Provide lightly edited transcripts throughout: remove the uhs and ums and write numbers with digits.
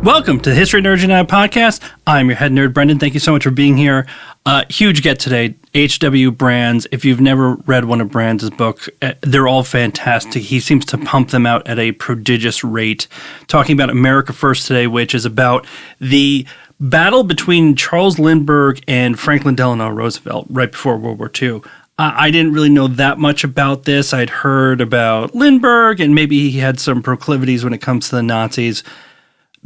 Welcome to the History Nerds United podcast. I'm your head nerd, Brendan. Thank you so much for being here. Huge get today. H.W. Brands. If you've never read one of Brands' books, they're all fantastic. He seems to pump them out at a prodigious rate. Talking about America First today, which is about the battle between Charles Lindbergh and Franklin Delano Roosevelt right before World War II. I didn't really know that much about this. I'd heard about Lindbergh, and maybe he had some proclivities when it comes to the Nazis.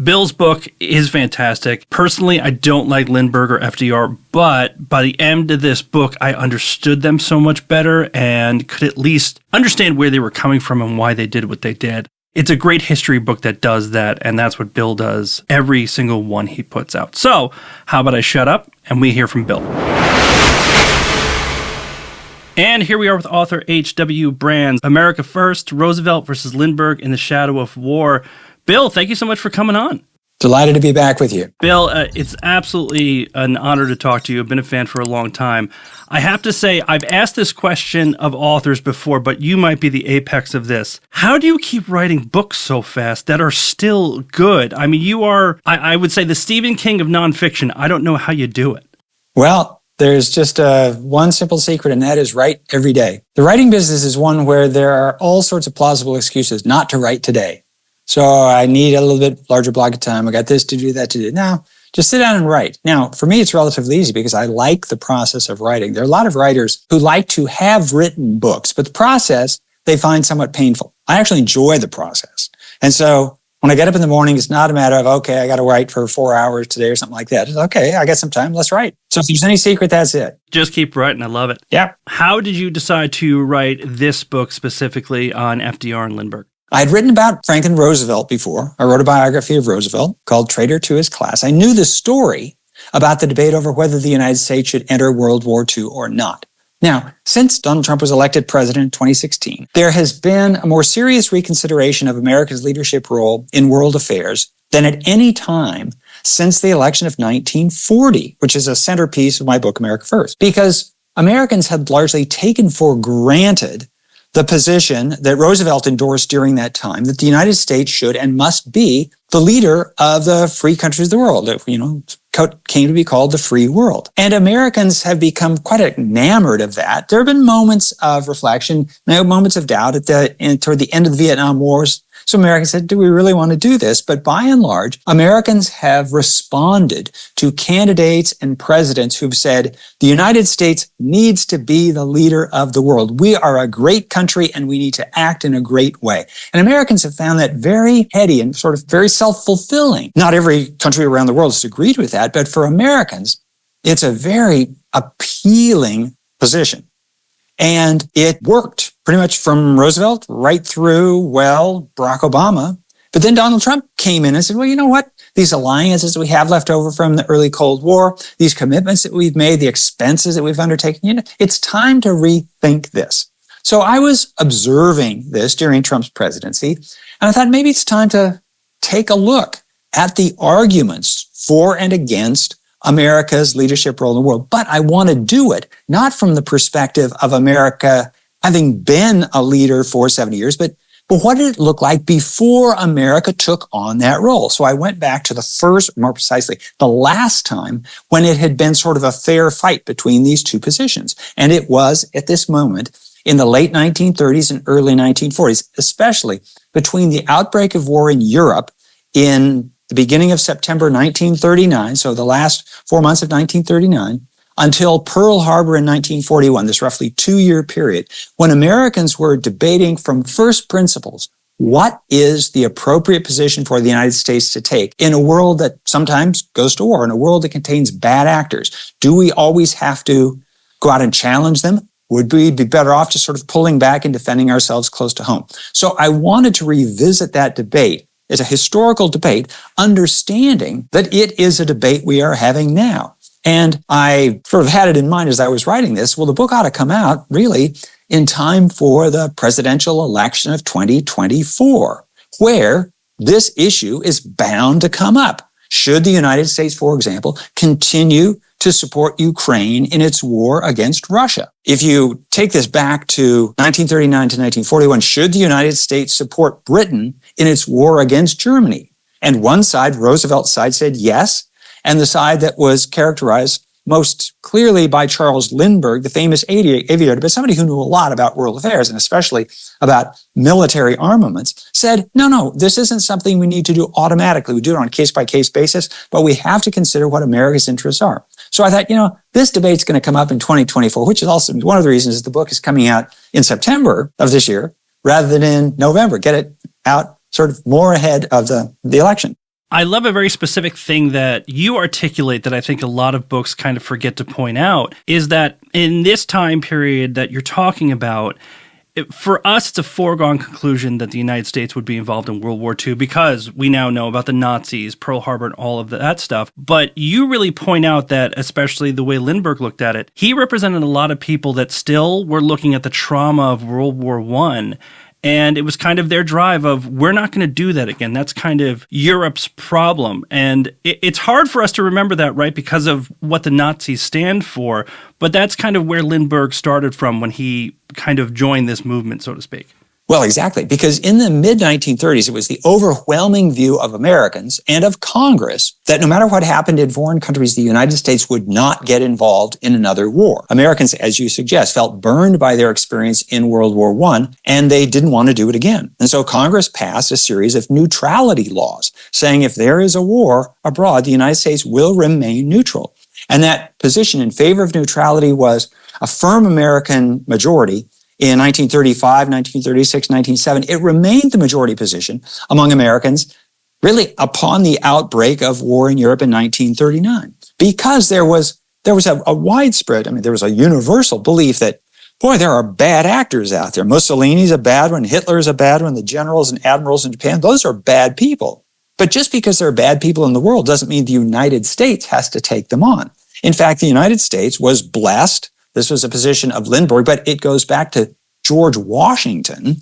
Bill's book is fantastic. Personally, I don't like Lindbergh or FDR, but by the end of this book, I understood them so much better and could at least understand where they were coming from and why they did what they did. It's a great history book that does that, and that's what Bill does every single one he puts out. So, how about I shut up and we hear from Bill. And here we are with author H.W. Brands, America First, Roosevelt versus Lindbergh in the Shadow of War. Bill, thank you so much for coming on. Delighted to be back with you. Bill, it's absolutely an honor to talk to you. I've been a fan for a long time. I have to say, I've asked this question of authors before, but you might be the apex of this. How do you keep writing books so fast that are still good? I mean, you are, I would say, the Stephen King of nonfiction. I don't know how you do it. Well, there's just one simple secret, and that is write every day. The writing business is one where there are all sorts of plausible excuses not to write today. So I need a little bit larger block of time. I got this to do, that to do. Now, just sit down and write. Now, for me, it's relatively easy because I like the process of writing. There are a lot of writers who like to have written books, but the process they find somewhat painful. I actually enjoy the process. And so when I get up in the morning, it's not a matter of, okay, I got to write for 4 hours today or something like that. It's okay, I got some time, let's write. So if there's any secret, that's it. Just keep writing. I love it. Yeah. How did you decide to write this book specifically on FDR and Lindbergh? I had written about Franklin Roosevelt before. I wrote a biography of Roosevelt called Traitor to His Class. I knew the story about the debate over whether the United States should enter World War II or not. Now, since Donald Trump was elected president in 2016, there has been a more serious reconsideration of America's leadership role in world affairs than at any time since the election of 1940, which is a centerpiece of my book, America First, because Americans had largely taken for granted the position that Roosevelt endorsed during that time, that the United States should and must be the leader of the free countries of the world, came to be called the free world. And Americans have become quite enamored of that. There have been moments of reflection, moments of doubt toward the end of the Vietnam Wars. So Americans said, do we really want to do this? But by and large, Americans have responded to candidates and presidents who've said, the United States needs to be the leader of the world. We are a great country and we need to act in a great way. And Americans have found that very heady and sort of very self-fulfilling. Not every country around the world has agreed with that, but for Americans, it's a very appealing position. And it worked pretty much from Roosevelt right through, Barack Obama. But then Donald Trump came in and said, well, you know what? These alliances that we have left over from the early Cold War, these commitments that we've made, the expenses that we've undertaken, it's time to rethink this. So I was observing this during Trump's presidency, and I thought maybe it's time to take a look at the arguments for and against America's leadership role in the world. But I want to do it not from the perspective of America having been a leader for 70 years, but what did it look like before America took on that role? So I went back to the first, more precisely, the last time when it had been sort of a fair fight between these two positions. And it was at this moment in the late 1930s and early 1940s, especially between the outbreak of war in Europe in the beginning of September 1939, so the last 4 months of 1939, until Pearl Harbor in 1941, this roughly 2-year period, when Americans were debating from first principles, what is the appropriate position for the United States to take in a world that sometimes goes to war, in a world that contains bad actors? Do we always have to go out and challenge them? Would we be better off just sort of pulling back and defending ourselves close to home? So I wanted to revisit that debate. It's a historical debate, understanding that it is a debate we are having now. And I sort of had it in mind as I was writing this. Well, the book ought to come out really in time for the presidential election of 2024, where this issue is bound to come up. Should the United States, for example, continue to support Ukraine in its war against Russia? If you take this back to 1939 to 1941, should the United States support Britain in its war against Germany? And one side, Roosevelt's side, said yes. And the side that was characterized most clearly by Charles Lindbergh, the famous aviator, but somebody who knew a lot about world affairs and especially about military armaments, said, no, this isn't something we need to do automatically. We do it on a case-by-case basis, but we have to consider what America's interests are. So I thought, this debate's going to come up in 2024, which is also one of the reasons the book is coming out in September of this year rather than in November. Get it out sort of more ahead of the election. I love a very specific thing that you articulate that I think a lot of books kind of forget to point out is that in this time period that you're talking about, for us, it's a foregone conclusion that the United States would be involved in World War II because we now know about the Nazis, Pearl Harbor, and all of that stuff. But you really point out that, especially the way Lindbergh looked at it, he represented a lot of people that still were looking at the trauma of World War I. And it was kind of their drive of, we're not going to do that again. That's kind of Europe's problem. And it's hard for us to remember that, right, because of what the Nazis stand for. But that's kind of where Lindbergh started from when he kind of joined this movement, so to speak. Well, exactly, because in the mid-1930s, it was the overwhelming view of Americans and of Congress that no matter what happened in foreign countries, the United States would not get involved in another war. Americans, as you suggest, felt burned by their experience in World War I, and they didn't want to do it again. And so Congress passed a series of neutrality laws saying if there is a war abroad, the United States will remain neutral. And that position in favor of neutrality was a firm American majority in 1935, 1936, 1970, it remained the majority position among Americans really upon the outbreak of war in Europe in 1939. Because there was a widespread, there was a universal belief that, boy, there are bad actors out there. Mussolini's a bad one, Hitler's a bad one, the generals and admirals in Japan, those are bad people. But just because there are bad people in the world doesn't mean the United States has to take them on. In fact, the United States was blessed. This was a position of Lindbergh, but it goes back to George Washington.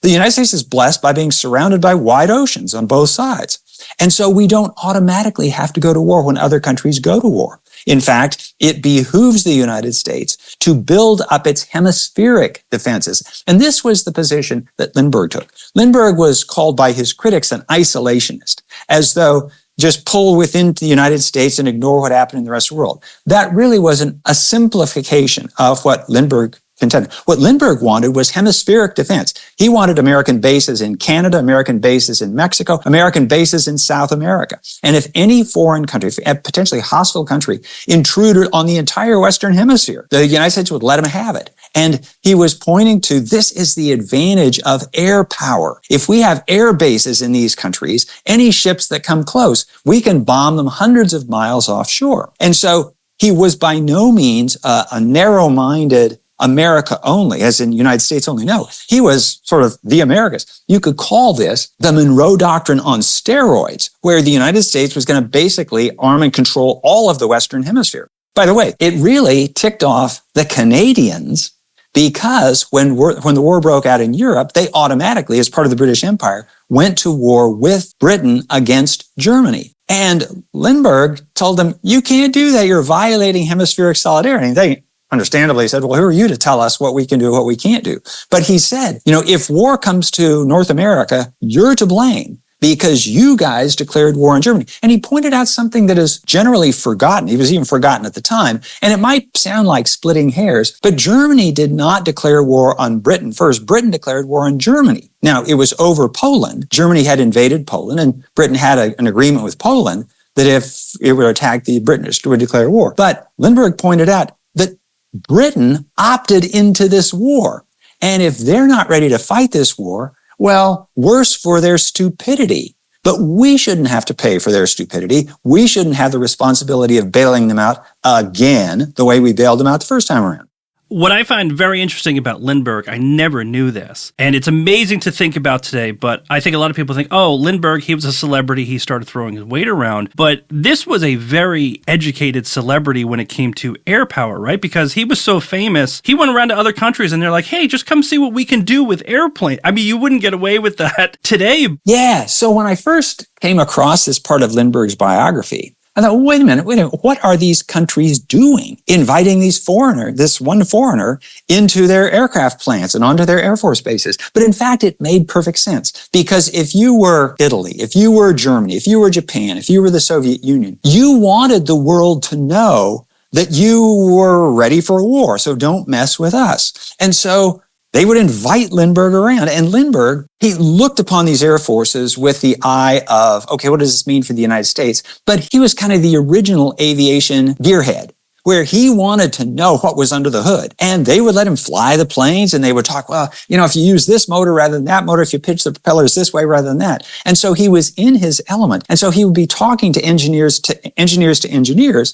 The United States is blessed by being surrounded by wide oceans on both sides. And so we don't automatically have to go to war when other countries go to war. In fact, it behooves the United States to build up its hemispheric defenses. And this was the position that Lindbergh took. Lindbergh was called by his critics an isolationist, as though just pull within the United States and ignore what happened in the rest of the world. That really wasn't a simplification of what Lindbergh contended. What Lindbergh wanted was hemispheric defense. He wanted American bases in Canada, American bases in Mexico, American bases in South America. And if any foreign country, a potentially hostile country, intruded on the entire Western Hemisphere, the United States would let him have it. And he was pointing to this is the advantage of air power. If we have air bases in these countries, any ships that come close, we can bomb them hundreds of miles offshore. And so he was by no means a narrow-minded America only, as in United States only. No, he was sort of the Americas. You could call this the Monroe Doctrine on steroids, where the United States was going to basically arm and control all of the Western Hemisphere. By the way, it really ticked off the Canadians because when the war broke out in Europe, they automatically, as part of the British Empire, went to war with Britain against Germany. And Lindbergh told them, you can't do that. You're violating hemispheric solidarity. And they understandably said, well, who are you to tell us what we can do, what we can't do? But he said, if war comes to North America, you're to blame because you guys declared war on Germany. And he pointed out something that is generally forgotten. He was even forgotten at the time. And it might sound like splitting hairs, but Germany did not declare war on Britain first. Britain declared war on Germany. Now, it was over Poland. Germany had invaded Poland, and Britain had an agreement with Poland that if it were attacked, the British would declare war. But Lindbergh pointed out that Britain opted into this war. And if they're not ready to fight this war, well, worse for their stupidity. But we shouldn't have to pay for their stupidity. We shouldn't have the responsibility of bailing them out again the way we bailed them out the first time around. What I find very interesting about Lindbergh, I never knew this, and it's amazing to think about today, but I think a lot of people think, oh, Lindbergh, he was a celebrity, he started throwing his weight around, but this was a very educated celebrity when it came to air power, right? Because he was so famous, he went around to other countries and they're like, hey, just come see what we can do with airplanes. I mean, you wouldn't get away with that today. Yeah, so when I first came across this part of Lindbergh's biography, I thought, wait a minute, what are these countries doing? Inviting this one foreigner into their aircraft plants and onto their Air Force bases. But in fact, it made perfect sense, because if you were Italy, if you were Germany, if you were Japan, if you were the Soviet Union, you wanted the world to know that you were ready for a war, so don't mess with us. And so they would invite Lindbergh around. And Lindbergh, he looked upon these air forces with the eye of, okay, what does this mean for the United States? But he was kind of the original aviation gearhead, where he wanted to know what was under the hood. And they would let him fly the planes, and they would talk, well, if you use this motor rather than that motor, if you pitch the propellers this way rather than that. And so he was in his element. And so he would be talking to engineers.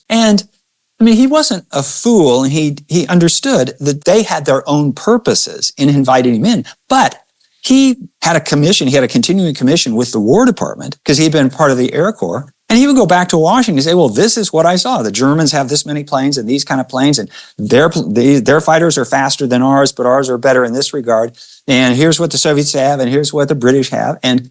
And he wasn't a fool, and he understood that they had their own purposes in inviting him in. But he had a commission, he had a continuing commission with the War Department, because he'd been part of the Air Corps. And he would go back to Washington and say, well, this is what I saw. The Germans have this many planes and these kind of planes, and their fighters are faster than ours, but ours are better in this regard. And here's what the Soviets have, and here's what the British have. And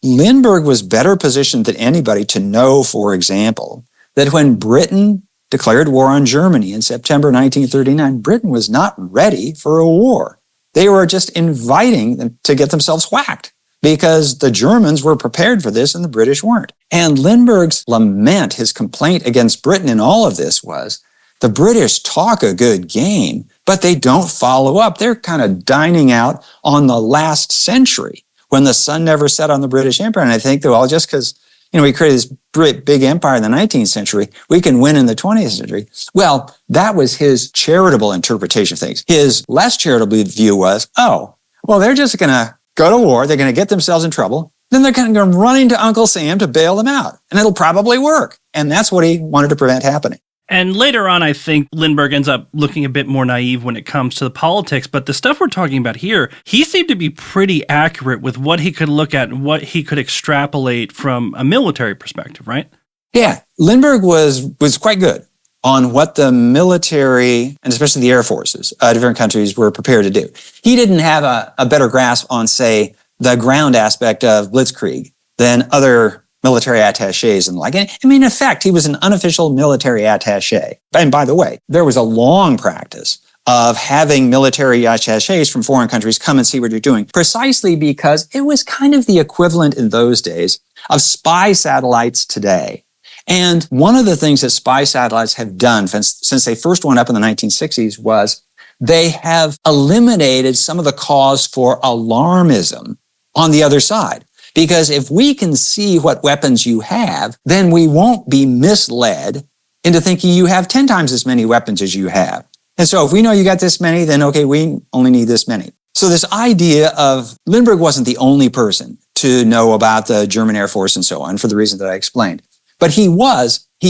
Lindbergh was better positioned than anybody to know, for example, that when Britain declared war on Germany in September 1939, Britain was not ready for a war. They were just inviting them to get themselves whacked, because the Germans were prepared for this and the British weren't. And Lindbergh's lament, his complaint against Britain in all of this was, the British talk a good game, but they don't follow up. They're kind of dining out on the last century, when the sun never set on the British Empire. And I think that, well, just because we created this big empire in the 19th century, we can win in the 20th century. Well, that was his charitable interpretation of things. His less charitable view was, they're just going to go to war, they're going to get themselves in trouble, then they're going to go running to Uncle Sam to bail them out, and it'll probably work. And that's what he wanted to prevent happening. And later on, I think Lindbergh ends up looking a bit more naive when it comes to the politics. But the stuff we're talking about here, he seemed to be pretty accurate with what he could look at and what he could extrapolate from a military perspective, right? Yeah, Lindbergh was quite good on what the military, and especially the air forces of different countries, were prepared to do. He didn't have a better grasp on, say, the ground aspect of blitzkrieg than other military attachés and the like. In effect, he was an unofficial military attaché. And by the way, there was a long practice of having military attachés from foreign countries come and see what you're doing, precisely because it was kind of the equivalent in those days of spy satellites today. And one of the things that spy satellites have done since they first went up in the 1960s was they have eliminated some of the cause for alarmism on the other side. Because if we can see what weapons you have, then we won't be misled into thinking you have 10 times as many weapons as you have. And so if we know you got this many, then okay, we only need this many. So this idea of Lindbergh wasn't the only person to know about the German Air Force and so on, for the reason that I explained. But he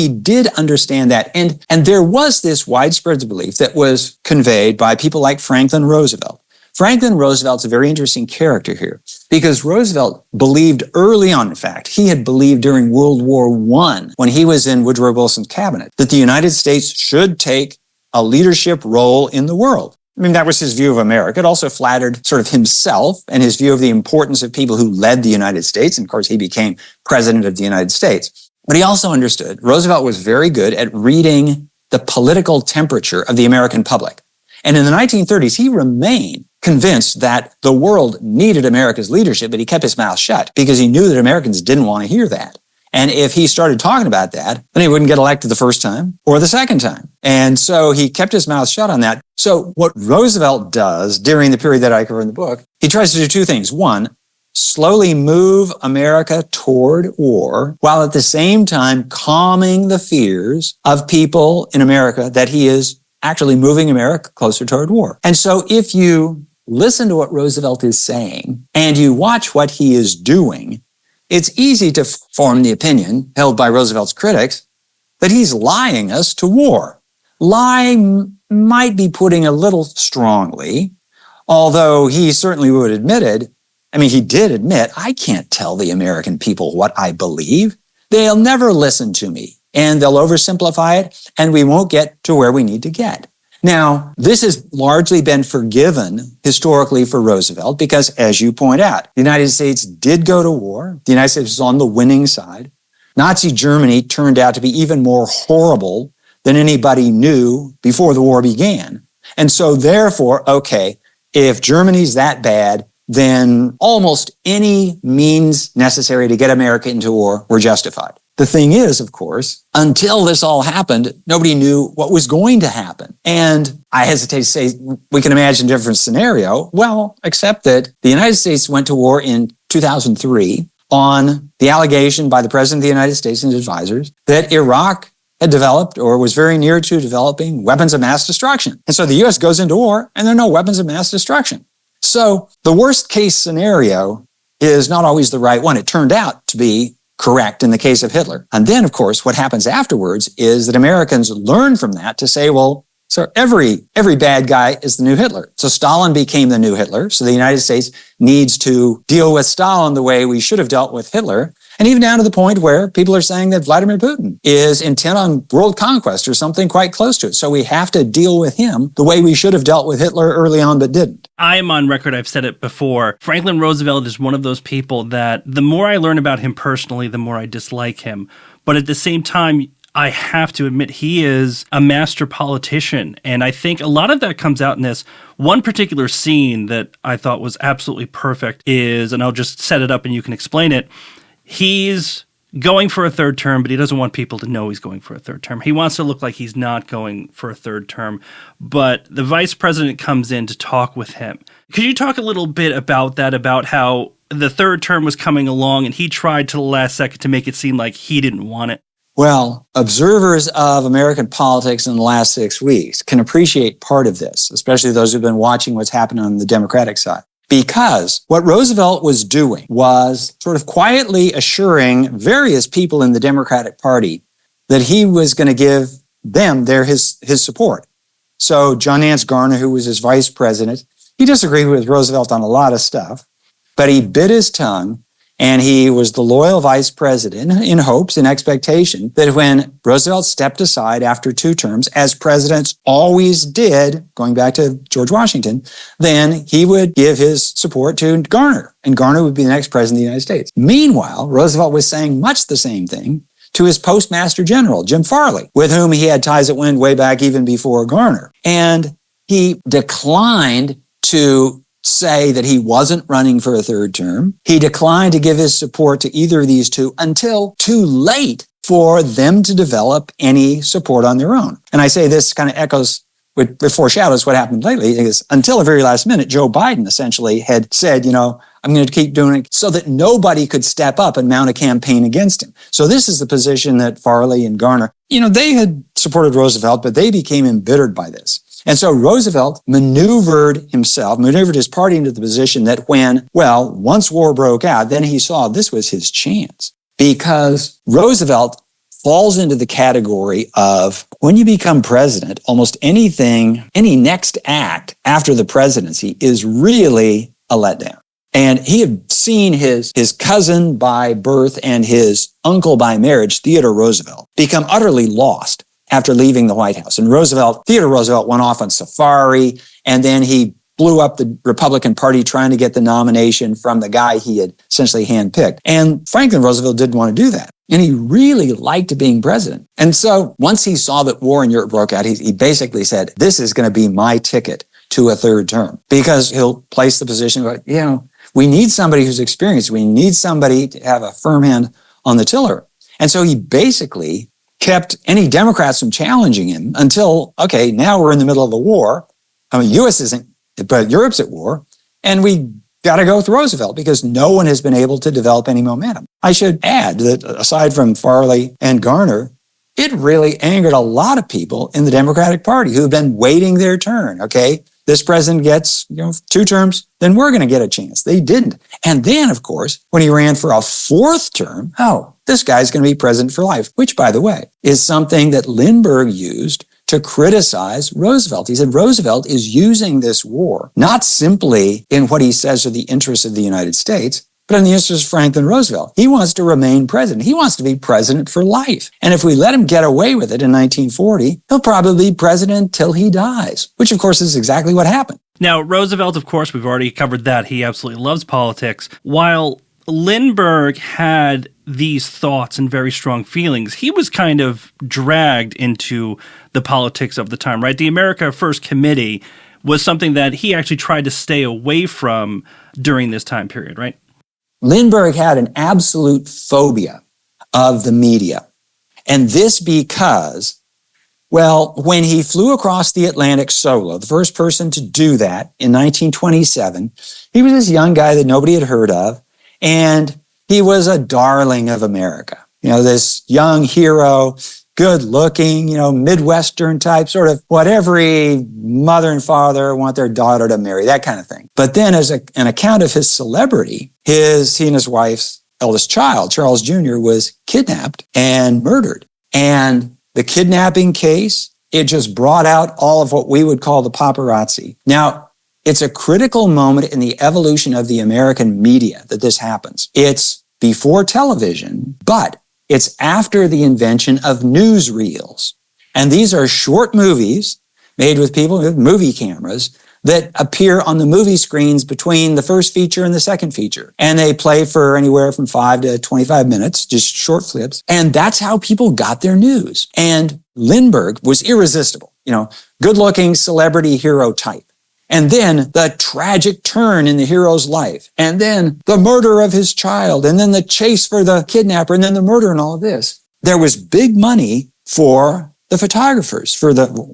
did understand that. And there was this widespread belief that was conveyed by people like Franklin Roosevelt. Franklin Roosevelt's a very interesting character here, because Roosevelt believed early on, in fact, he had believed during World War I, when he was in Woodrow Wilson's cabinet, that the United States should take a leadership role in the world. That was his view of America. It also flattered sort of himself and his view of the importance of people who led the United States. And of course, he became president of the United States. But he also understood, Roosevelt was very good at reading the political temperature of the American public. And in the 1930s, he remained convinced that the world needed America's leadership, but he kept his mouth shut because he knew that Americans didn't want to hear that. And if he started talking about that, then he wouldn't get elected the first time or the second time. And so he kept his mouth shut on that. So what Roosevelt does during the period that I cover in the book, he tries to do two things. One, slowly move America toward war, while at the same time calming the fears of people in America that he is actually moving America closer toward war. And so if you listen to what Roosevelt is saying and you watch what he is doing, it's easy to form the opinion held by Roosevelt's critics that he's lying us to war. Lie might be putting a little strongly, although he certainly would admit it. He did admit, I can't tell the American people what I believe. They'll never listen to me, and they'll oversimplify it, and we won't get to where we need to get. Now, this has largely been forgiven historically for Roosevelt because, as you point out, the United States did go to war. The United States was on the winning side. Nazi Germany turned out to be even more horrible than anybody knew before the war began. And so therefore, okay, if Germany's that bad, then almost any means necessary to get America into war were justified. The thing is, of course, until this all happened, nobody knew what was going to happen. And I hesitate to say we can imagine a different scenario. Well, except that the United States went to war in 2003 on the allegation by the President of the United States and his advisors that Iraq had developed or was very near to developing weapons of mass destruction. And so the U.S. goes into war and there are no weapons of mass destruction. So the worst case scenario is not always the right one. It turned out to be correct in the case of Hitler. And then, of course, what happens afterwards is that Americans learn from that to say, well, so every bad guy is the new Hitler. So Stalin became the new Hitler. So the United States needs to deal with Stalin the way we should have dealt with Hitler. And even down to the point where people are saying that Vladimir Putin is intent on world conquest or something quite close to it. So we have to deal with him the way we should have dealt with Hitler early on, but didn't. I am on record, I've said it before. Franklin Roosevelt is one of those people that the more I learn about him personally, the more I dislike him. But at the same time, I have to admit he is a master politician. And I think a lot of that comes out in this. One particular scene that I thought was absolutely perfect is, and I'll just set it up and you can explain it, he's going for a third term, but he doesn't want people to know he's going for a third term. He wants to look like he's not going for a third term, but the vice president comes in to talk with him. Could you talk a little bit about that, about how the third term was coming along and he tried to the last second to make it seem like he didn't want it? Well, observers of American politics in the last 6 weeks can appreciate part of this, especially those who've been watching what's happening on the Democratic side. Because what Roosevelt was doing was sort of quietly assuring various people in the Democratic Party that he was going to give them his support. So John Nance Garner, who was his vice president, he disagreed with Roosevelt on a lot of stuff, but he bit his tongue. And he was the loyal vice president in hopes and expectation that when Roosevelt stepped aside after 2 terms, as presidents always did, going back to George Washington, then he would give his support to Garner, and Garner would be the next president of the United States. Meanwhile, Roosevelt was saying much the same thing to his postmaster general, Jim Farley, with whom he had ties that went way back even before Garner. And he declined to say that he wasn't running for a third term. He declined to give his support to either of these two until too late for them to develop any support on their own. And I say this kind of echoes, it foreshadows what happened lately, because until the very last minute, Joe Biden essentially had said, I'm going to keep doing it so that nobody could step up and mount a campaign against him. So this is the position that Farley and Garner, they had supported Roosevelt, but they became embittered by this. And so Roosevelt maneuvered his party into the position that once war broke out, then he saw this was his chance. Because Roosevelt falls into the category of when you become president, almost any next act after the presidency is really a letdown. And he had seen his cousin by birth and his uncle by marriage, Theodore Roosevelt, become utterly lost after leaving the White House. And Theodore Roosevelt went off on safari, and then he blew up the Republican Party trying to get the nomination from the guy he had essentially handpicked. And Franklin Roosevelt didn't want to do that. And he really liked being president. And so once he saw that war in Europe broke out, he basically said, this is going to be my ticket to a third term, because he'll place the position where, we need somebody who's experienced. We need somebody to have a firm hand on the tiller. And so he basically kept any Democrats from challenging him until, now we're in the middle of a war. U.S. isn't, but Europe's at war. And we got to go with Roosevelt because no one has been able to develop any momentum. I should add that aside from Farley and Garner, it really angered a lot of people in the Democratic Party who've been waiting their turn. This president gets 2 terms, then we're going to get a chance. They didn't. And then, of course, when he ran for a 4th term, this guy's going to be president for life, which, by the way, is something that Lindbergh used to criticize Roosevelt. He said Roosevelt is using this war not simply in what he says are the interests of the United States, but in the interest of Franklin Roosevelt. He wants to remain president. He wants to be president for life. And if we let him get away with it in 1940, he'll probably be president till he dies, which of course is exactly what happened. Now, Roosevelt, of course, we've already covered that. He absolutely loves politics. While Lindbergh had these thoughts and very strong feelings. He was kind of dragged into the politics of the time, right? The America First Committee was something that he actually tried to stay away from during this time period, right? Lindbergh had an absolute phobia of the media. And this because, well, when he flew across the Atlantic solo, the first person to do that in 1927, he was this young guy that nobody had heard of, and he was a darling of America. You know, this young hero, good looking, you know, Midwestern type, sort of what every mother and father want their daughter to marry, that kind of thing. But then as an account of his celebrity, he and his wife's eldest child, Charles Jr., was kidnapped and murdered. And the kidnapping case, it just brought out all of what we would call the paparazzi. Now, it's a critical moment in the evolution of the American media that this happens. It's before television, but it's after the invention of newsreels. And these are short movies made with people with movie cameras that appear on the movie screens between the first feature and the second feature. And they play for anywhere from 5 to 25 minutes, just short clips. And that's how people got their news. And Lindbergh was irresistible, you know, good-looking celebrity hero type. And then the tragic turn in the hero's life. And then the murder of his child. And then the chase for the kidnapper. And then the murder and all of this. There was big money for the photographers,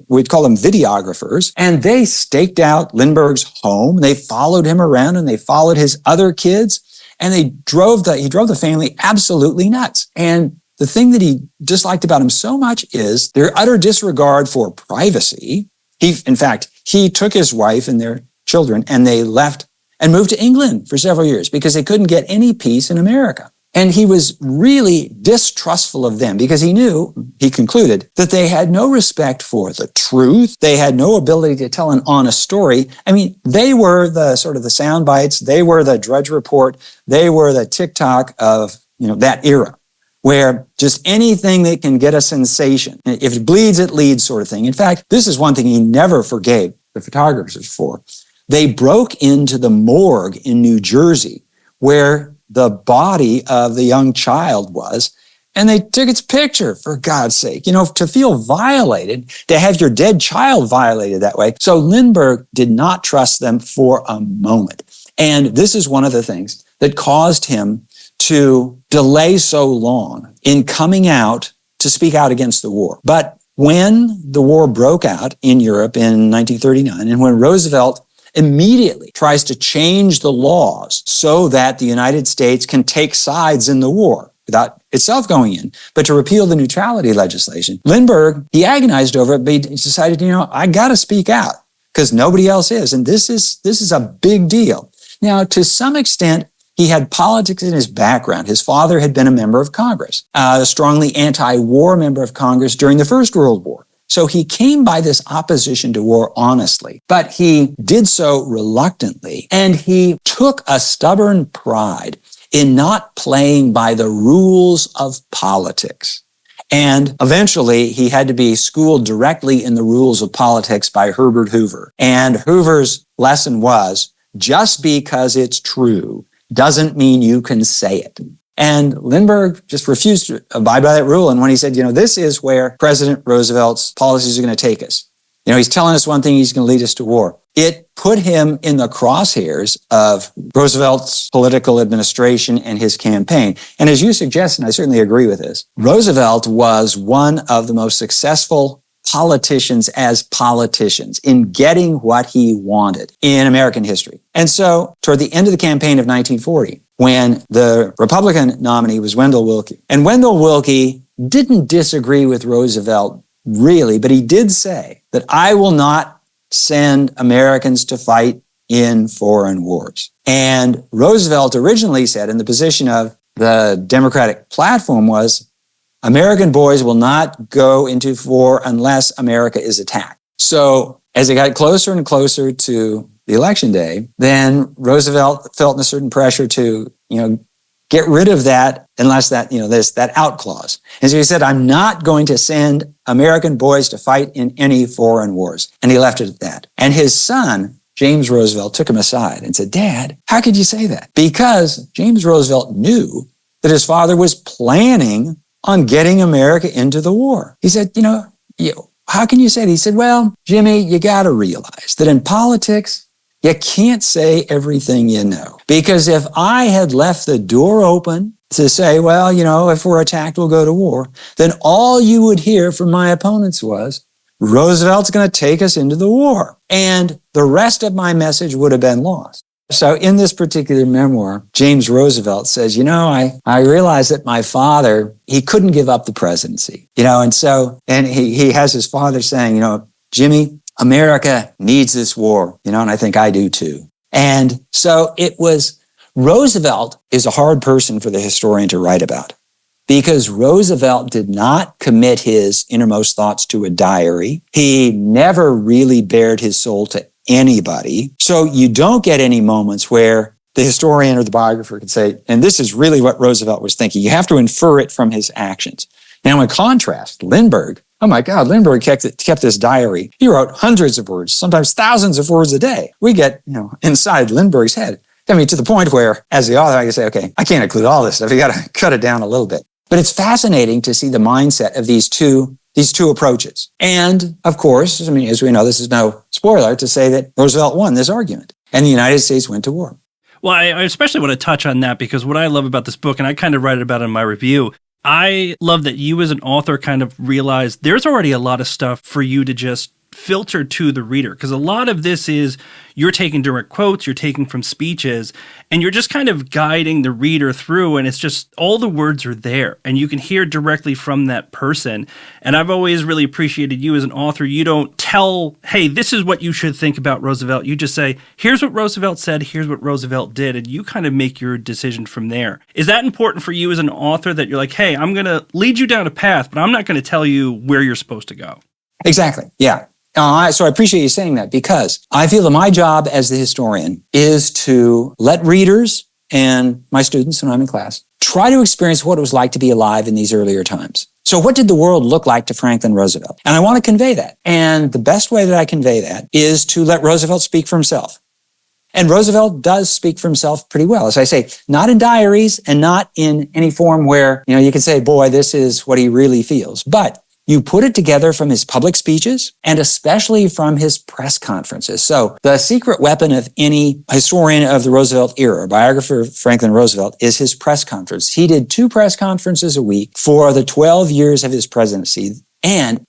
we'd call them videographers. And they staked out Lindbergh's home. They followed him around and they followed his other kids. And he drove the family absolutely nuts. And the thing that he disliked about him so much is their utter disregard for privacy. In fact, he took his wife and their children and they left and moved to England for several years because they couldn't get any peace in America. And he was really distrustful of them because he concluded that they had no respect for the truth. They had no ability to tell an honest story. I mean, they were the sort of the sound bites. They were the Drudge Report. They were the TikTok of, that era, where just anything that can get a sensation, if it bleeds, it leads sort of thing. In fact, this is one thing he never forgave the photographers for. They broke into the morgue in New Jersey where the body of the young child was, and they took its picture, for God's sake. To feel violated, to have your dead child violated that way. So Lindbergh did not trust them for a moment. And this is one of the things that caused him to delay so long in coming out to speak out against the war. But when the war broke out in Europe in 1939, and when Roosevelt immediately tries to change the laws so that the United States can take sides in the war without itself going in, but to repeal the neutrality legislation, Lindbergh, he agonized over it, but he decided, I got to speak out because nobody else is. And this is a big deal. Now, to some extent, he had politics in his background. His father had been a member of Congress, a strongly anti-war member of Congress during the First World War. So he came by this opposition to war honestly, but he did so reluctantly, and he took a stubborn pride in not playing by the rules of politics. And eventually he had to be schooled directly in the rules of politics by Herbert Hoover. And Hoover's lesson was, just because it's true doesn't mean you can say it. And Lindbergh just refused to abide by that rule. And when he said, this is where President Roosevelt's policies are going to take us. He's telling us one thing, he's going to lead us to war. It put him in the crosshairs of Roosevelt's political administration and his campaign. And as you suggest, and I certainly agree with this, Roosevelt was one of the most successful politicians as politicians in getting what he wanted in American history. And so toward the end of the campaign of 1940, when the Republican nominee was Wendell Willkie, and Wendell Willkie didn't disagree with Roosevelt really, but he did say that I will not send Americans to fight in foreign wars. And Roosevelt originally said, in the position of the Democratic platform was, American boys will not go into war unless America is attacked. So as it got closer and closer to the election day, then Roosevelt felt a certain pressure to, get rid of that unless that, that out clause. And so he said, I'm not going to send American boys to fight in any foreign wars. And he left it at that. And his son, James Roosevelt took him aside and said, Dad, how could you say that? Because James Roosevelt knew that his father was planning on getting America into the war. He said, how can you say that? He said, well, Jimmy, you got to realize that in politics, you can't say everything you know. Because if I had left the door open to say, well, if we're attacked, we'll go to war, then all you would hear from my opponents was, Roosevelt's going to take us into the war. And the rest of my message would have been lost. So in this particular memoir, James Roosevelt says, I realized that my father, he couldn't give up the presidency, and he has his father saying, Jimmy, America needs this war, and I think I do too. And so Roosevelt is a hard person for the historian to write about, because Roosevelt did not commit his innermost thoughts to a diary. He never really bared his soul to anybody. So you don't get any moments where the historian or the biographer can say, and this is really what Roosevelt was thinking. You have to infer it from his actions. Now, in contrast, Lindbergh, oh my God, Lindbergh kept this diary. He wrote hundreds of words, sometimes thousands of words a day. We get, inside Lindbergh's head. I mean, to the point where, as the author, I can say, okay, I can't include all this stuff. You got to cut it down a little bit. But it's fascinating to see the mindset of these two approaches. And of course, as we know, this is no spoiler to say that Roosevelt won this argument and the United States went to war. Well, I especially want to touch on that, because what I love about this book, and I kind of write about it in my review, I love that you as an author kind of realize there's already a lot of stuff for you to just filter to the reader, because a lot of this is you're taking direct quotes, you're taking from speeches, and you're just kind of guiding the reader through, and it's just all the words are there and you can hear directly from that person. And I've always really appreciated you as an author. You don't tell, hey, this is what you should think about Roosevelt. You just say, here's what Roosevelt said, here's what Roosevelt did, and you kind of make your decision from there. Is that important for you as an author, that you're like, hey, I'm going to lead you down a path, but I'm not going to tell you where you're supposed to go? Exactly. Yeah. So I appreciate you saying that, because I feel that my job as the historian is to let readers and my students when I'm in class try to experience what it was like to be alive in these earlier times. So what did the world look like to Franklin Roosevelt? And I want to convey that. And the best way that I convey that is to let Roosevelt speak for himself. And Roosevelt does speak for himself pretty well. As I say, not in diaries and not in any form where, you can say, boy, this is what he really feels. But you put it together from his public speeches and especially from his press conferences. So the secret weapon of any historian of the Roosevelt era, biographer of Franklin Roosevelt, is his press conference. He did 2 press conferences a week for the 12 years of his presidency. And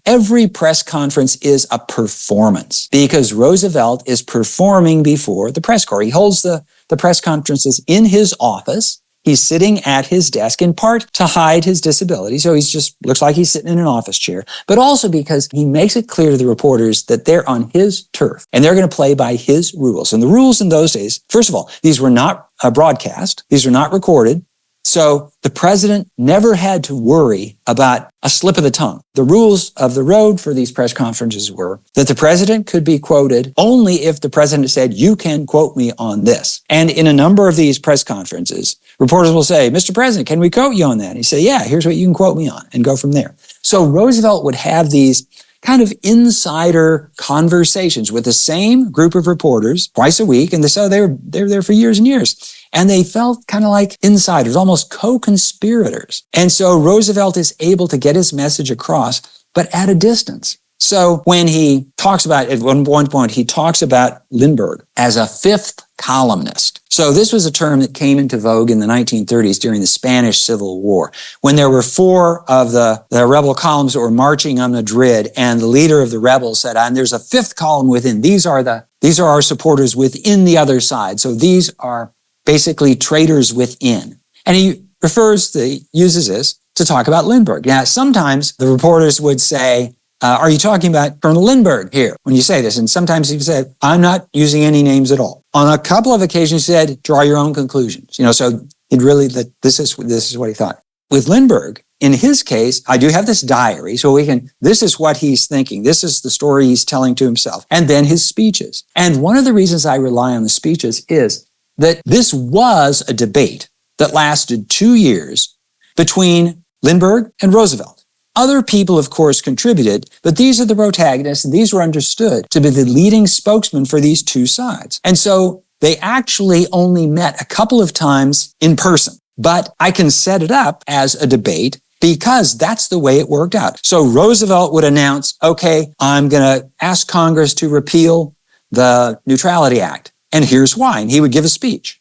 every press conference is a performance, because Roosevelt is performing before the press corps. He holds the press conferences in his office. He's sitting at his desk, in part to hide his disability. So looks like he's sitting in an office chair, but also because he makes it clear to the reporters that they're on his turf and they're going to play by his rules. And the rules in those days, first of all, these were not broadcast. These were not recorded. So the president never had to worry about a slip of the tongue. The rules of the road for these press conferences were that the president could be quoted only if the president said, you can quote me on this. And in a number of these press conferences, reporters will say, Mr. President, can we quote you on that? And he said, yeah, here's what you can quote me on, and go from there. So Roosevelt would have these kind of insider conversations with the same group of reporters twice a week. And they were there for years and years. And they felt kind of like insiders, almost co-conspirators. And so Roosevelt is able to get his message across, but at a distance. So when he talks about, at one point, he talks about Lindbergh as a 5th columnist. So this was a term that came into vogue in the 1930s during the Spanish Civil War, when there were 4 of the rebel columns that were marching on Madrid, and the leader of the rebels said, and there's a 5th column within. These are our supporters within the other side. So these are basically traitors within. And he uses this to talk about Lindbergh. Now, sometimes the reporters would say, are you talking about Colonel Lindbergh here when you say this? And sometimes he said, I'm not using any names at all. On a couple of occasions, he said, draw your own conclusions. So this is what he thought. With Lindbergh, in his case, I do have this diary, so this is what he's thinking. This is the story he's telling to himself. And then his speeches. And one of the reasons I rely on the speeches is that this was a debate that lasted 2 years between Lindbergh and Roosevelt. Other people, of course, contributed, but these are the protagonists, and these were understood to be the leading spokesmen for these two sides. And so they actually only met a couple of times in person. But I can set it up as a debate because that's the way it worked out. So Roosevelt would announce, okay, I'm going to ask Congress to repeal the Neutrality Act. And here's why. And he would give a speech.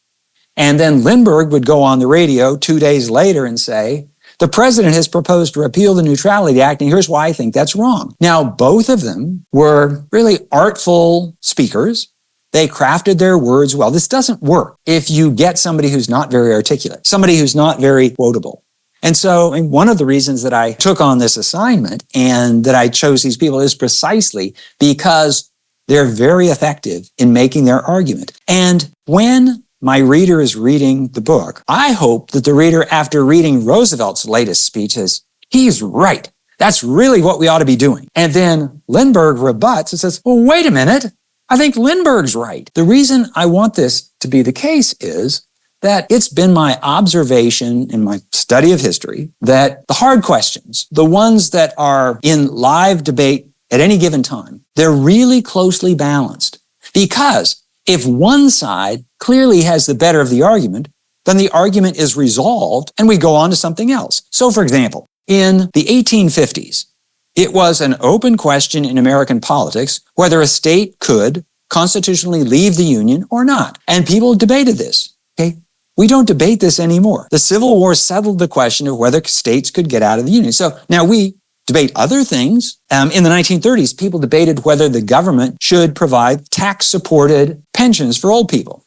And then Lindbergh would go on the radio 2 days later and say, the president has proposed to repeal the Neutrality Act, and here's why I think that's wrong. Now, both of them were really artful speakers. They crafted their words well. This doesn't work if you get somebody who's not very articulate, somebody who's not very quotable. And so one of the reasons that I took on this assignment and that I chose these people is precisely because they're very effective in making their argument. And when my reader is reading the book, I hope that the reader, after reading Roosevelt's latest speech, says, he's right. That's really what we ought to be doing. And then Lindbergh rebuts and says, well, wait a minute. I think Lindbergh's right. The reason I want this to be the case is that it's been my observation in my study of history that the hard questions, the ones that are in live debate at any given time, they're really closely balanced. Because if one side clearly has the better of the argument, then the argument is resolved and we go on to something else. So, for example, in the 1850s, it was an open question in American politics whether a state could constitutionally leave the Union or not. And people debated this. Okay? We don't debate this anymore. The Civil War settled the question of whether states could get out of the Union. So now we debate other things. In the 1930s, people debated whether the government should provide tax-supported pensions for old people.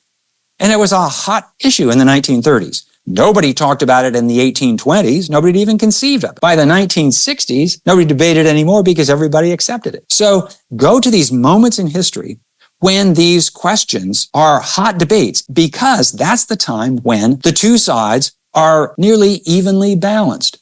And it was a hot issue in the 1930s. Nobody talked about it in the 1820s. Nobody even conceived of it. By the 1960s, nobody debated anymore because everybody accepted it. So go to these moments in history when these questions are hot debates, because that's the time when the two sides are nearly evenly balanced.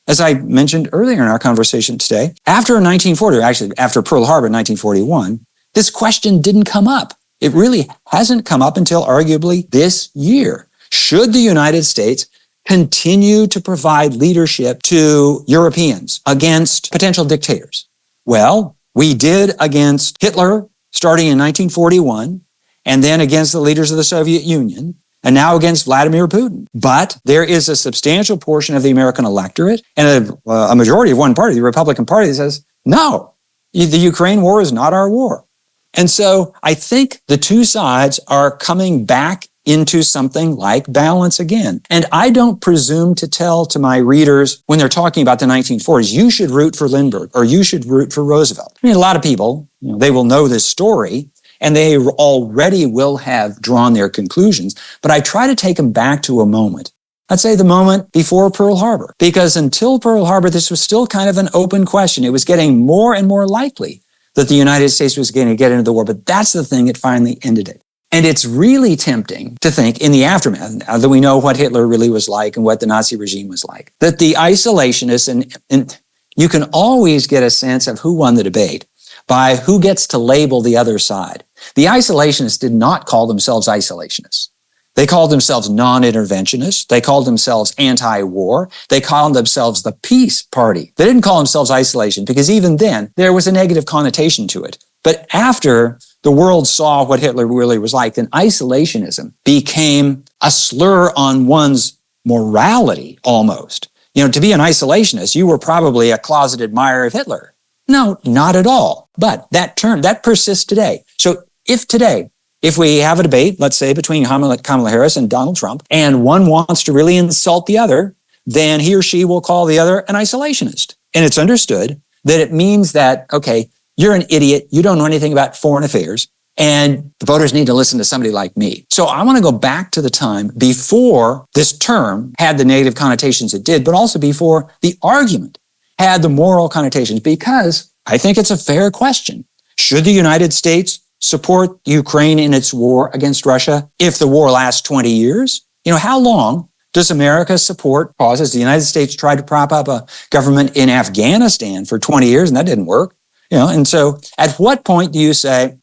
As I mentioned earlier in our conversation today, after 1940, or actually after Pearl Harbor in 1941, this question didn't come up. It really hasn't come up until arguably this year. Should the United States continue to provide leadership to Europeans against potential dictators? Well, we did against Hitler starting in 1941, and then against the leaders of the Soviet Union, and now against Vladimir Putin. But there is a substantial portion of the American electorate and a majority of one party, the Republican Party, that says, no, the Ukraine war is not our war. And so I think the two sides are coming back into something like balance again. And I don't presume to tell to my readers when they're talking about the 1940s, you should root for Lindbergh or you should root for Roosevelt. I mean, a lot of people, they will know this story and they already will have drawn their conclusions. But I try to take them back to a moment. I'd say the moment before Pearl Harbor, because until Pearl Harbor, this was still kind of an open question. It was getting more and more likely that the United States was going to get into the war. But that's the thing that finally ended it. And it's really tempting to think in the aftermath, now that we know what Hitler really was like and what the Nazi regime was like, that the isolationists, and you can always get a sense of who won the debate by who gets to label the other side. The isolationists did not call themselves isolationists. They called themselves non-interventionists. They called themselves anti-war. They called themselves the peace party. They didn't call themselves isolation because even then there was a negative connotation to it. But after the world saw what Hitler really was like, then isolationism became a slur on one's morality almost. To be an isolationist, you were probably a closet admirer of Hitler. No, not at all. But that term, that persists today. So if we have a debate, let's say between Kamala Harris and Donald Trump, and one wants to really insult the other, then he or she will call the other an isolationist. And it's understood that it means that, okay, you're an idiot, you don't know anything about foreign affairs, and the voters need to listen to somebody like me. So I want to go back to the time before this term had the negative connotations it did, but also before the argument had the moral connotations, because I think it's a fair question. Should the United States support Ukraine in its war against Russia if the war lasts 20 years? How long does America support causes? The United States tried to prop up a government in Afghanistan for 20 years, and that didn't work. And so at what point do you say,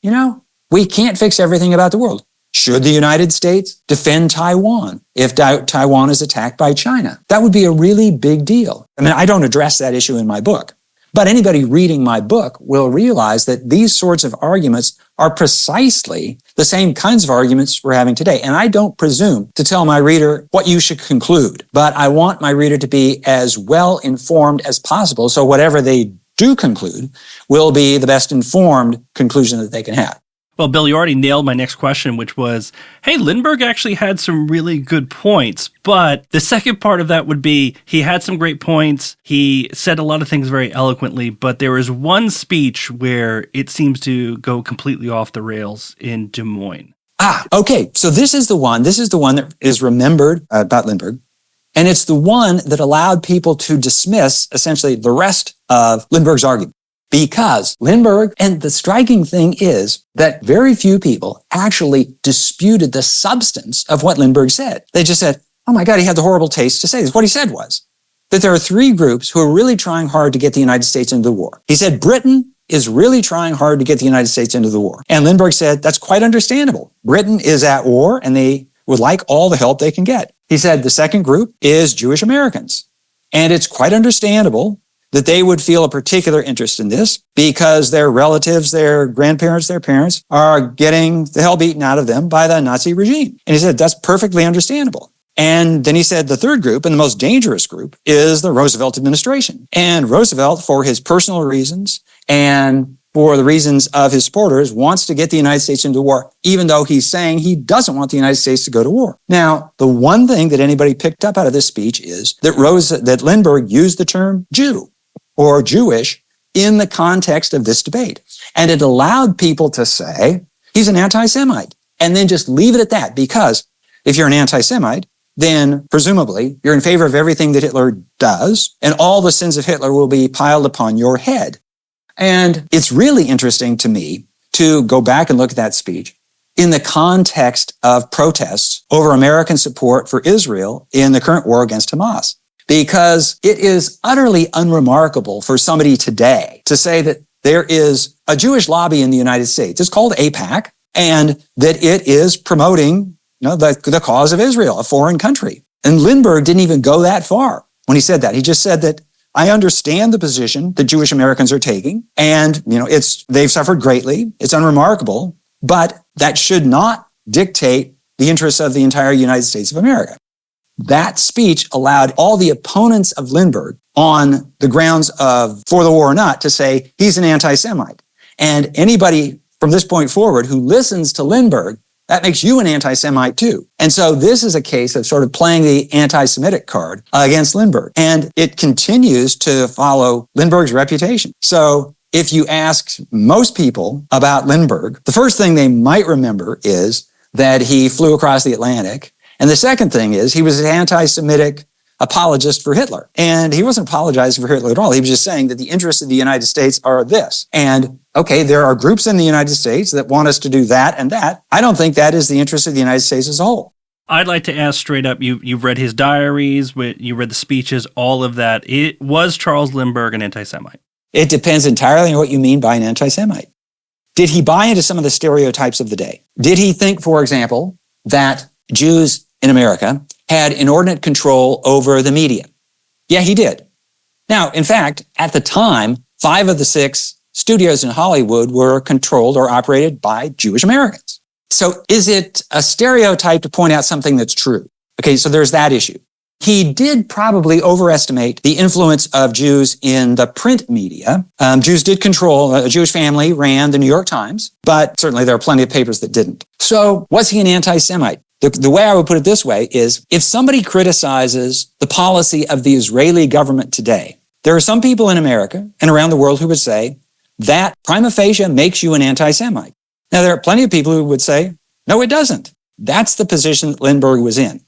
we can't fix everything about the world? Should the United States defend Taiwan if Taiwan is attacked by China? That would be a really big deal. I mean, I don't address that issue in my book, but anybody reading my book will realize that these sorts of arguments are precisely the same kinds of arguments we're having today. And I don't presume to tell my reader what you should conclude, but I want my reader to be as well informed as possible, so whatever they do conclude will be the best informed conclusion that they can have. Well, Bill, you already nailed my next question, which was, hey, Lindbergh actually had some really good points. But the second part of that would be he had some great points. He said a lot of things very eloquently, but there is one speech where it seems to go completely off the rails in Des Moines. Okay. So this is the one that is remembered about Lindbergh. And it's the one that allowed people to dismiss essentially the rest of Lindbergh's argument. Because Lindbergh, and the striking thing is that very few people actually disputed the substance of what Lindbergh said. They just said, oh my God, he had the horrible taste to say this. What he said was that there are three groups who are really trying hard to get the United States into the war. He said Britain is really trying hard to get the United States into the war. And Lindbergh said that's quite understandable. Britain is at war and they would like all the help they can get. He said the second group is Jewish Americans. And it's quite understandable that they would feel a particular interest in this because their relatives, their grandparents, their parents are getting the hell beaten out of them by the Nazi regime. And he said, that's perfectly understandable. And then he said the third group, and the most dangerous group, is the Roosevelt administration. And Roosevelt, for his personal reasons and for the reasons of his supporters, wants to get the United States into war, even though he's saying he doesn't want the United States to go to war. Now, the one thing that anybody picked up out of this speech is that Lindbergh used the term Jew or Jewish in the context of this debate. And it allowed people to say, he's an anti-Semite, and then just leave it at that. Because if you're an anti-Semite, then presumably you're in favor of everything that Hitler does, and all the sins of Hitler will be piled upon your head. And it's really interesting to me to go back and look at that speech in the context of protests over American support for Israel in the current war against Hamas. Because it is utterly unremarkable for somebody today to say that there is a Jewish lobby in the United States. It's called AIPAC, and that it is promoting, the cause of Israel, a foreign country. And Lindbergh didn't even go that far when he said that. He just said that I understand the position that Jewish Americans are taking, and they've suffered greatly. It's unremarkable, but that should not dictate the interests of the entire United States of America. That speech allowed all the opponents of Lindbergh on the grounds of for the war or not to say he's an anti-Semite. And anybody from this point forward who listens to Lindbergh, that makes you an anti-Semite too. And so this is a case of sort of playing the anti-Semitic card against Lindbergh. And it continues to follow Lindbergh's reputation. So if you ask most people about Lindbergh, the first thing they might remember is that he flew across the Atlantic. And the second thing is he was an anti-Semitic apologist for Hitler. And he wasn't apologizing for Hitler at all. He was just saying that the interests of the United States are this. And okay, there are groups in the United States that want us to do that and that. I don't think that is the interest of the United States as a whole. I'd like to ask straight up, you've read his diaries, you read the speeches, all of that. Was Charles Lindbergh an anti-Semite? It depends entirely on what you mean by an anti-Semite. Did he buy into some of the stereotypes of the day? Did he think, for example, that Jews in America had inordinate control over the media? Yeah, he did. Now, in fact, at the time, 5 of the 6 studios in Hollywood were controlled or operated by Jewish Americans. So is it a stereotype to point out something that's true? Okay, so there's that issue. He did probably overestimate the influence of Jews in the print media. Jews did control, a Jewish family ran the New York Times, but certainly there are plenty of papers that didn't. So was he an anti-Semite? The way I would put it this way is, if somebody criticizes the policy of the Israeli government today, there are some people in America and around the world who would say that prima facie makes you an anti-Semite. Now, there are plenty of people who would say, no, it doesn't. That's the position that Lindbergh was in.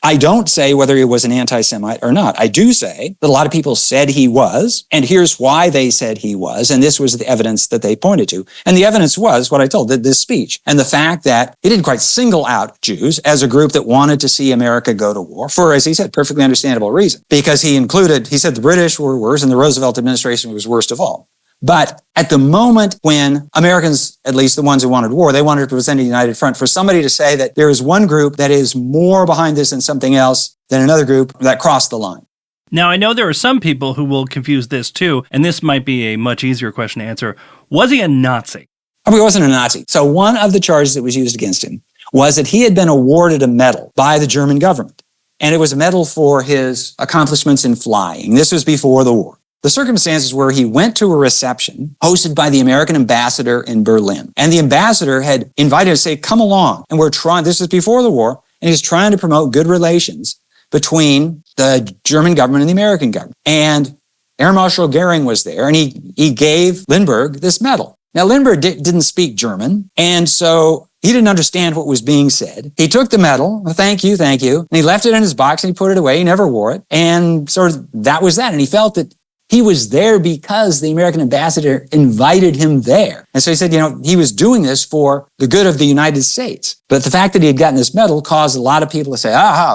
I don't say whether he was an anti-Semite or not. I do say that a lot of people said he was, and here's why they said he was, and this was the evidence that they pointed to. And the evidence was what I told, this speech, and the fact that he didn't quite single out Jews as a group that wanted to see America go to war for, as he said, perfectly understandable reason. Because he said the British were worse and the Roosevelt administration was worst of all. But at the moment when Americans, at least the ones who wanted war, they wanted to present a united front, for somebody to say that there is one group that is more behind this than something else than another group, that crossed the line. Now, I know there are some people who will confuse this too, and this might be a much easier question to answer. Was he a Nazi? He wasn't a Nazi. So one of the charges that was used against him was that he had been awarded a medal by the German government. And it was a medal for his accomplishments in flying. This was before the war. The circumstances were he went to a reception hosted by the American ambassador in Berlin. And the ambassador had invited him to say, come along. And this was before the war, and he was trying to promote good relations between the German government and the American government. And Air Marshal Goering was there, and he gave Lindbergh this medal. Now, Lindbergh didn't speak German, and so he didn't understand what was being said. He took the medal, thank you, and he left it in his box and he put it away. He never wore it. And sort of that was that. And he felt that he was there because the American ambassador invited him there. And so he said, he was doing this for the good of the United States. But the fact that he had gotten this medal caused a lot of people to say,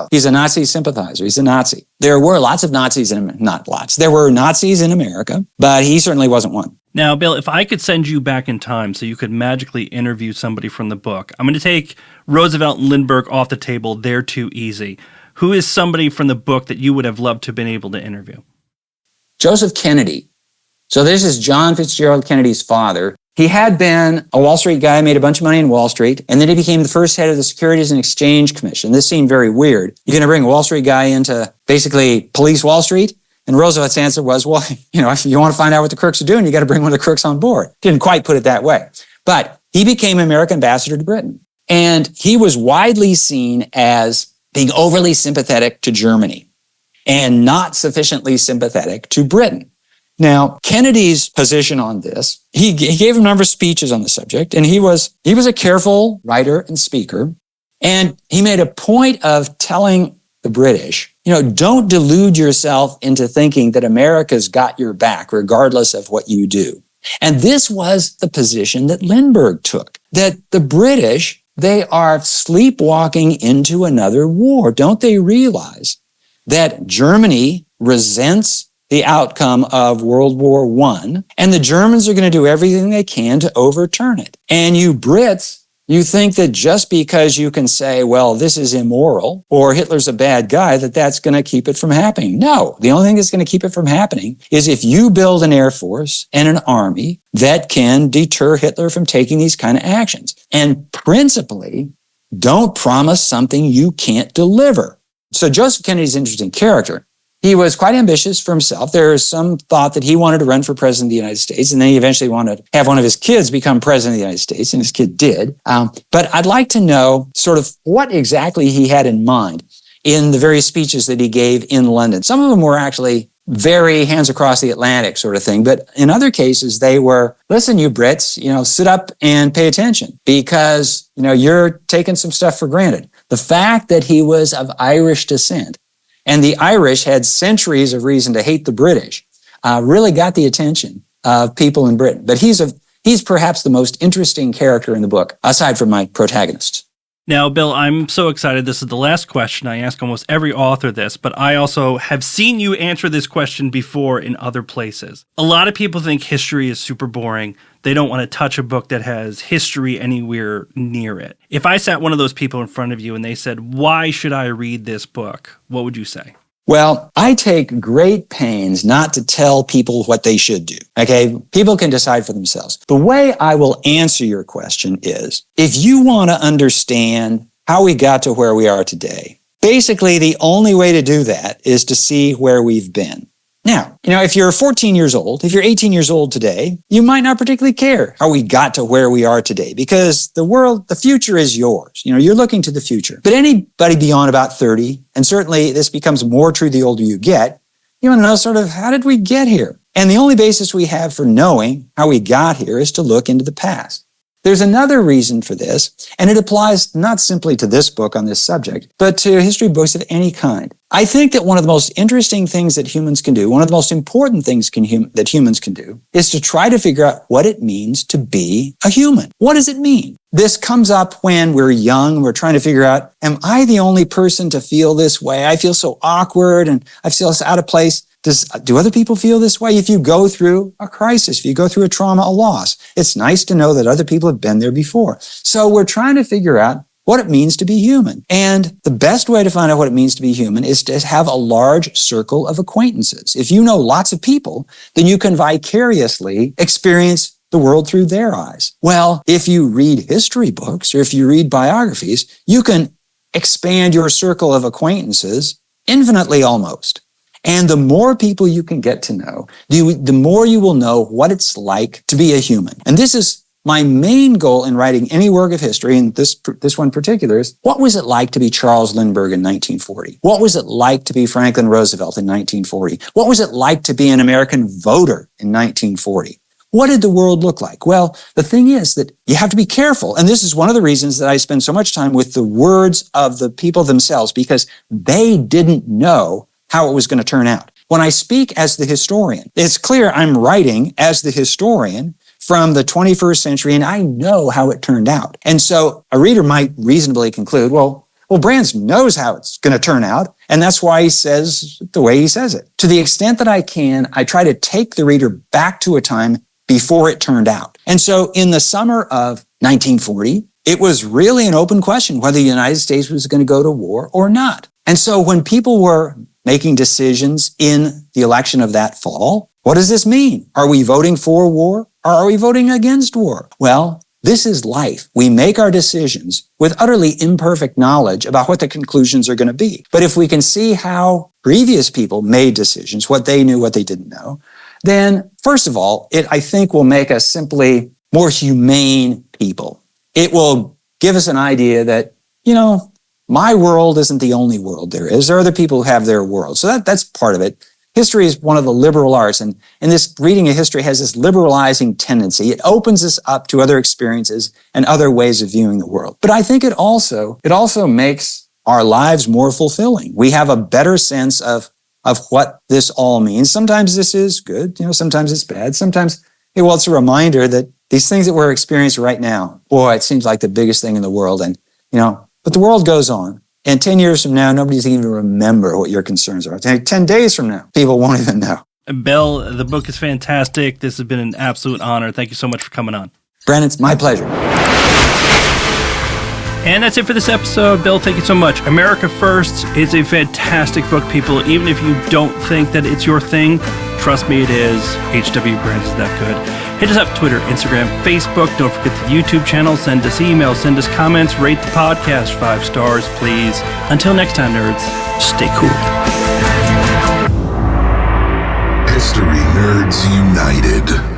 he's a Nazi sympathizer. He's a Nazi. There were lots of Nazis not lots. There were Nazis in America, but he certainly wasn't one. Now, Bill, if I could send you back in time so you could magically interview somebody from the book, I'm going to take Roosevelt and Lindbergh off the table. They're too easy. Who is somebody from the book that you would have loved to have been able to interview? Joseph Kennedy. So this is John Fitzgerald Kennedy's father. He had been a Wall Street guy, made a bunch of money in Wall Street, and then he became the first head of the Securities and Exchange Commission. This seemed very weird. You're going to bring a Wall Street guy in to basically police Wall Street? And Roosevelt's answer was, well, if you want to find out what the crooks are doing, you got to bring one of the crooks on board. Didn't quite put it that way. But he became American ambassador to Britain. And he was widely seen as being overly sympathetic to Germany and not sufficiently sympathetic to Britain. Now, Kennedy's position on this, he gave a number of speeches on the subject, and he was a careful writer and speaker. And he made a point of telling the British, don't delude yourself into thinking that America's got your back, regardless of what you do. And this was the position that Lindbergh took, that the British, they are sleepwalking into another war. Don't they realize that Germany resents the outcome of World War I, and the Germans are going to do everything they can to overturn it? And you Brits, you think that just because you can say, well, this is immoral or Hitler's a bad guy, that's going to keep it from happening. No, the only thing that's going to keep it from happening is if you build an air force and an army that can deter Hitler from taking these kind of actions. And principally, don't promise something you can't deliver. So Joseph Kennedy's an interesting character. He was quite ambitious for himself. There is some thought that he wanted to run for president of the United States, and then he eventually wanted to have one of his kids become president of the United States, and his kid did. But I'd like to know sort of what exactly he had in mind in the various speeches that he gave in London. Some of them were actually very hands across the Atlantic sort of thing, but in other cases they were, listen, you Brits, sit up and pay attention because, you're taking some stuff for granted. The fact that he was of Irish descent, and the Irish had centuries of reason to hate the British, really got the attention of people in Britain. But he's perhaps the most interesting character in the book, aside from my protagonists. Now, Bill, I'm so excited. This is the last question. I ask almost every author this, but I also have seen you answer this question before in other places. A lot of people think history is super boring. They don't want to touch a book that has history anywhere near it. If I sat one of those people in front of you and they said, why should I read this book? What would you say? Well, I take great pains not to tell people what they should do. Okay? People can decide for themselves. The way I will answer your question is, if you want to understand how we got to where we are today, basically the only way to do that is to see where we've been. Now, if you're 14 years old, if you're 18 years old today, you might not particularly care how we got to where we are today because the future is yours. You're looking to the future. But anybody beyond about 30, and certainly this becomes more true the older you get, you want to know sort of how did we get here? And the only basis we have for knowing how we got here is to look into the past. There's another reason for this, and it applies not simply to this book on this subject, but to history books of any kind. I think that one of the most interesting things that humans can do, one of the most important things that humans can do, is to try to figure out what it means to be a human. What does it mean? This comes up when we're young, we're trying to figure out, am I the only person to feel this way? I feel so awkward and I feel so out of place. Do other people feel this way? If you go through a crisis, if you go through a trauma, a loss, it's nice to know that other people have been there before. So we're trying to figure out what it means to be human. And the best way to find out what it means to be human is to have a large circle of acquaintances. If you know lots of people, then you can vicariously experience the world through their eyes. Well, if you read history books or if you read biographies, you can expand your circle of acquaintances infinitely almost. And the more people you can get to know, the more you will know what it's like to be a human. And this is my main goal in writing any work of history, and this one in particular, is what was it like to be Charles Lindbergh in 1940? What was it like to be Franklin Roosevelt in 1940? What was it like to be an American voter in 1940? What did the world look like? Well, the thing is that you have to be careful. And this is one of the reasons that I spend so much time with the words of the people themselves, because they didn't know how it was going to turn out. When I speak as the historian, it's clear I'm writing as the historian from the 21st century, and I know how it turned out. And so a reader might reasonably conclude, well, Brands knows how it's going to turn out, and that's why he says the way he says it. To the extent that I can, I try to take the reader back to a time before it turned out. And so in the summer of 1940, it was really an open question whether the United States was going to go to war or not. And so when people were making decisions in the election of that fall, what does this mean? Are we voting for war or are we voting against war? Well, this is life. We make our decisions with utterly imperfect knowledge about what the conclusions are going to be. But if we can see how previous people made decisions, what they knew, what they didn't know, then first of all, it, I think, will make us simply more humane people. It will give us an idea that, my world isn't the only world there is. There are other people who have their world. So that's part of it. History is one of the liberal arts, and this reading of history has this liberalizing tendency. It opens us up to other experiences and other ways of viewing the world. But I think it also it's our lives more fulfilling. We have a better sense of what this all means. Sometimes this is good, sometimes it's bad. Sometimes, it's a reminder that these things that we're experiencing right now, boy, it seems like the biggest thing in the world. And, but the world goes on. And 10 years from now, nobody's going to even remember what your concerns are. 10 days from now, people won't even know. Bill, the book is fantastic. This has been an absolute honor. Thank you so much for coming on. Brennan, it's my pleasure. And that's it for this episode. Bill, thank you so much. America First is a fantastic book, people. Even if you don't think that it's your thing, trust me, it is. H.W. Brands is that good. Hit us up, Twitter, Instagram, Facebook. Don't forget the YouTube channel. Send us emails, send us comments, rate the podcast 5 stars, please. Until next time, nerds, stay cool. History Nerds United.